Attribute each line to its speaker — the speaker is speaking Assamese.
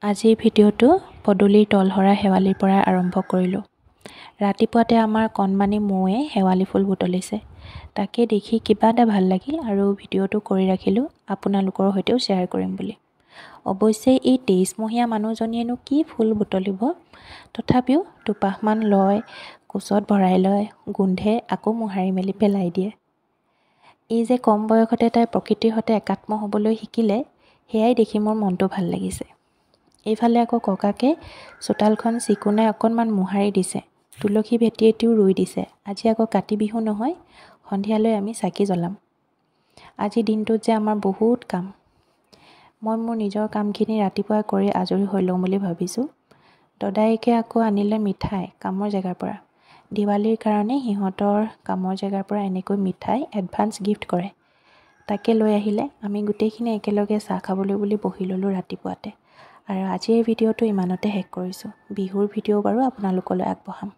Speaker 1: আজিৰ ভিডিঅ'টো পদূলিৰ তলহৰা শেৱালিৰ পৰা আৰম্ভ কৰিলোঁ। ৰাতিপুৱাতে আমাৰ কণমানি মৌৱে শেৱালি ফুল বুটলিছে। তাকে দেখি কিবা এটা ভাল লাগিল আৰু ভিডিঅ'টো কৰি ৰাখিলোঁ আপোনালোকৰ সৈতেও শ্বেয়াৰ কৰিম বুলি। অৱশ্যে এই 23মহীয়া মানুহজনীয়েনো কি ফুল বুটলিব, তথাপিও দুপাহমান লয়, কোচত ভৰাই লয়, গোন্ধে আকৌ মোহাৰি মেলি পেলাই দিয়ে। এই যে কম বয়সতে তাই প্ৰকৃতিৰ সৈতে একাত্ম হ'বলৈ শিকিলে, সেয়াই দেখি মোৰ মনটো ভাল লাগিছে। এইফালে আকৌ ককাকে চোতালখন চিকুণাই অকণমান মোহাৰি দিছে, তুলসী ভেটি এটিও ৰুই দিছে। আজি আকৌ কাতি বিহু নহয়, সন্ধিয়ালৈ আমি চাকি জ্বলাম। আজি দিনটোত যে আমাৰ বহুত কাম। মই মোৰ নিজৰ কামখিনি ৰাতিপুৱাই কৰি আজৰি হৈ লওঁ বুলি ভাবিছোঁ। দদায়েকে আকৌ আনিলে মিঠাই কামৰ জেগাৰ পৰা। দিৱালীৰ কাৰণে সিহঁতৰ কামৰ জেগাৰ পৰা এনেকৈ মিঠাই এডভান্স গিফ্ট কৰে। তাকে লৈ আহিলে, আমি গোটেইখিনি একেলগে চাহ খাবলৈ বুলি বহি ল'লোঁ ৰাতিপুৱাতে। আৰু আজিৰ ভিডিঅ'টো ইমানতে শেষ কৰিছোঁ। বিহুৰ ভিডিঅ' বাৰু আপোনালোকলৈ আগবঢ়াম।